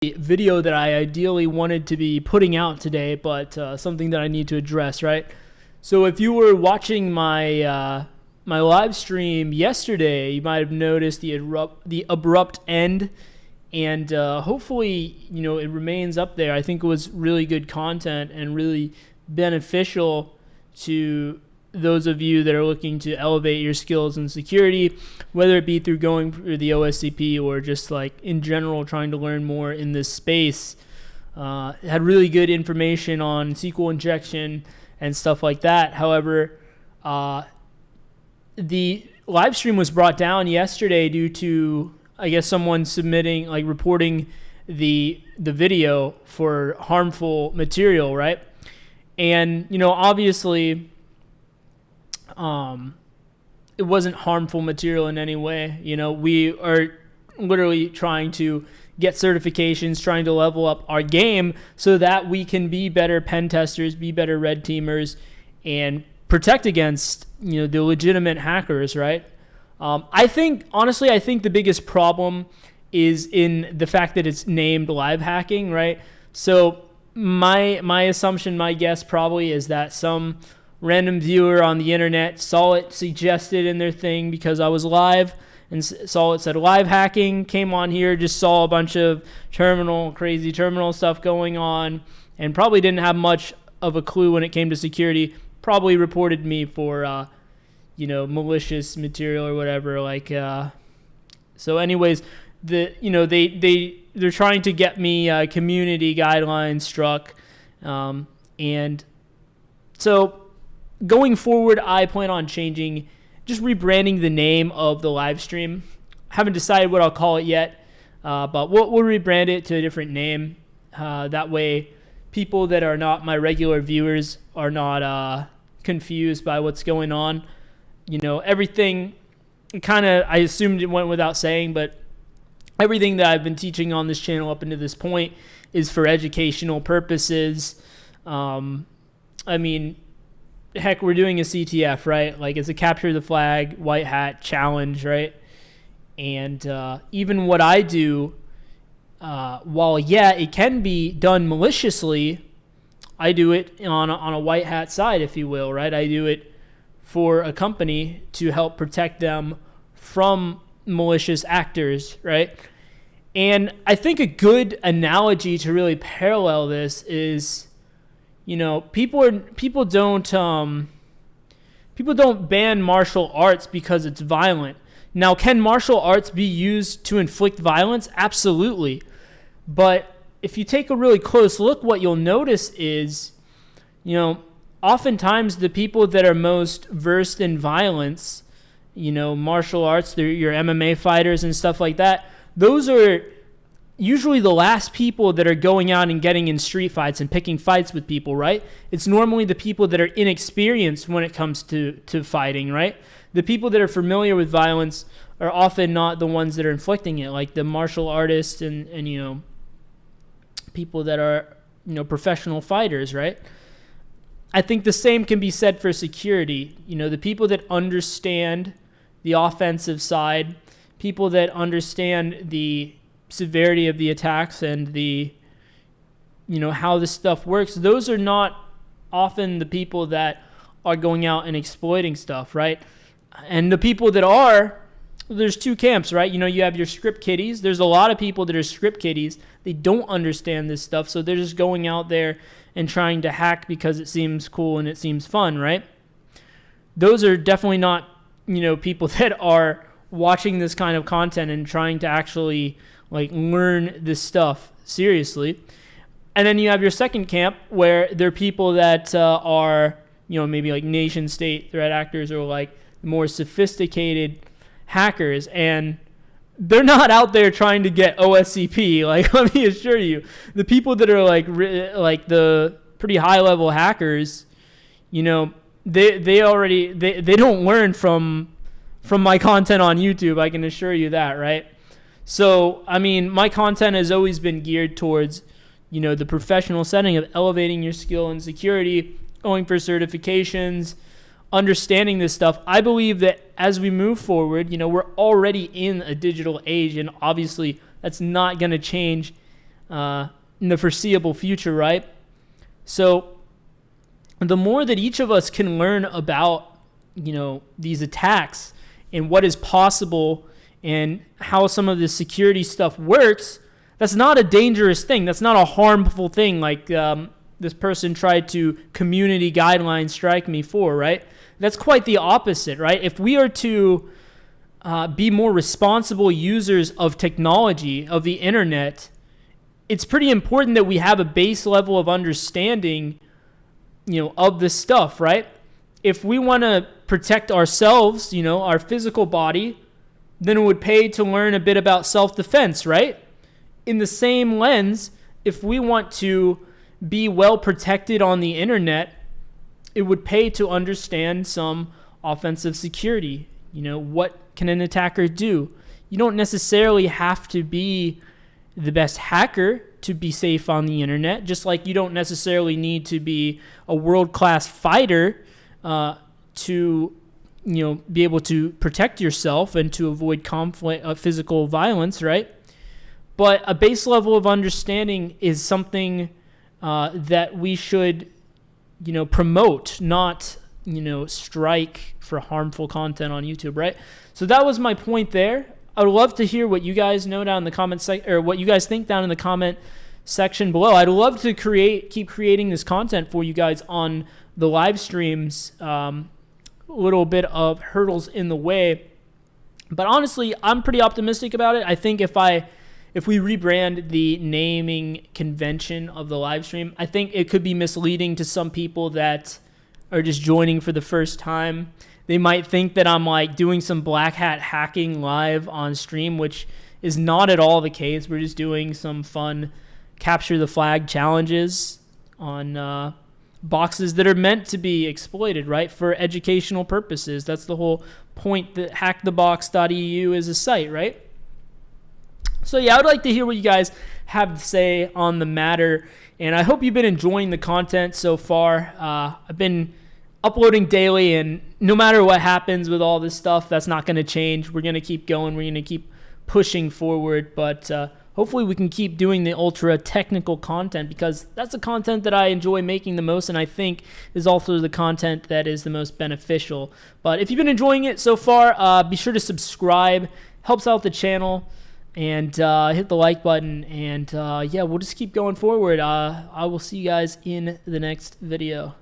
video that I ideally wanted to be putting out today, but something that I need to address, right? So if you were watching my my live stream yesterday, you might have noticed the abrupt end, and hopefully, it remains up there. I think it was really good content and really beneficial to those of you that are looking to elevate your skills in security, whether it be through going through the OSCP or just like in general trying to learn more in this space. It had really good information on SQL injection and stuff like that. However, the live stream was brought down yesterday due to, I guess, someone reporting the video for harmful material, right? And, obviously, it wasn't harmful material in any way. We are literally trying to get certifications, trying to level up our game so that we can be better pen testers, be better red teamers, and protect against, the legitimate hackers, right? I think the biggest problem is in the fact that it's named live hacking, right? So my assumption, my guess probably is that some random viewer on the internet saw it suggested in their thing because I was live and saw it said live hacking, came on here, just saw a bunch of crazy terminal stuff going on, and probably didn't have much of a clue when it came to security. Probably reported me for, malicious material or whatever. So anyways, they're trying to get me community guidelines struck, and so going forward, I plan on just rebranding the name of the live stream. Haven't decided what I'll call it yet, but we'll rebrand it to a different name. That way, people that are not my regular viewers are not confused by what's going on. Everything I assumed it went without saying, but everything that I've been teaching on this channel up until this point is for educational purposes. Heck, we're doing a CTF, right? Like, it's a capture the flag, white hat challenge, right? And even what I do, while, it can be done maliciously, I do it on a white hat side, if you will, right? I do it for a company to help protect them from malicious actors, right? And I think a good analogy to really parallel this is, people don't ban martial arts because it's violent. Now, can martial arts be used to inflict violence? Absolutely. But if you take a really close look, what you'll notice is, oftentimes the people that are most versed in violence, martial arts, your MMA fighters and stuff like that, those are usually the last people that are going out and getting in street fights and picking fights with people, right? It's normally the people that are inexperienced when it comes to fighting, right? The people that are familiar with violence are often not the ones that are inflicting it, like the martial artists and people that are, professional fighters, right? I think the same can be said for security. The people that understand the offensive side, people that understand the severity of the attacks and the how this stuff works, those are not often the people that are going out and exploiting stuff, right? And the people that are, there's two camps, right? You have your script kiddies. There's a lot of people that are script kiddies. They don't understand this stuff, so they're just going out there and trying to hack because it seems cool and it seems fun, right? Those are definitely not, people that are watching this kind of content and trying to actually learn this stuff seriously. And then you have your second camp where there are people that are, maybe like nation state threat actors or more sophisticated hackers, and they're not out there trying to get OSCP. Let me assure you, the people that are the pretty high level hackers, they don't learn from my content on YouTube. I can assure you that, right? So, my content has always been geared towards, the professional setting of elevating your skill in security, going for certifications, understanding this stuff. I believe that as we move forward, we're already in a digital age, and obviously that's not going to change in the foreseeable future, right? So the more that each of us can learn about, these attacks and what is possible and how some of the security stuff works, that's not a dangerous thing. That's not a harmful thing like this person tried to community guideline strike me for, right? That's quite the opposite, right? If we are to be more responsible users of technology, of the internet, it's pretty important that we have a base level of understanding, of this stuff, right? If we want to protect ourselves, our physical body, then it would pay to learn a bit about self-defense, right? In the same lens, if we want to be well protected on the internet, it would pay to understand some offensive security. What can an attacker do? You don't necessarily have to be the best hacker to be safe on the internet, just like you don't necessarily need to be a world-class fighter to be able to protect yourself and to avoid conflict, physical violence, right? But a base level of understanding is something that we should, promote, not, strike for harmful content on YouTube, right? So that was my point there. I would love to hear what you guys know down in the comment section, or what you guys think down in the comment section below. I'd love to keep creating this content for you guys on the live streams. A little bit of hurdles in the way, but honestly, I'm pretty optimistic about it. I think if we rebrand the naming convention of the live stream, I think it could be misleading to some people that are just joining for the first time. They might think that I'm like doing some black hat hacking live on stream, which is not at all the case. We're just doing some fun capture the flag challenges on boxes that are meant to be exploited, right? For educational purposes. That's the whole point that hackthebox.eu is a site, right? So yeah, I would like to hear what you guys have to say on the matter, and I hope you've been enjoying the content so far. I've been uploading daily, and no matter what happens with all this stuff, that's not going to change. We're going to keep going. We're going to keep pushing forward, but hopefully we can keep doing the ultra technical content, because that's the content that I enjoy making the most, and I think is also the content that is the most beneficial. But if you've been enjoying it so far, be sure to subscribe. Helps out the channel. And hit the like button, and yeah, we'll just keep going forward. I will see you guys in the next video.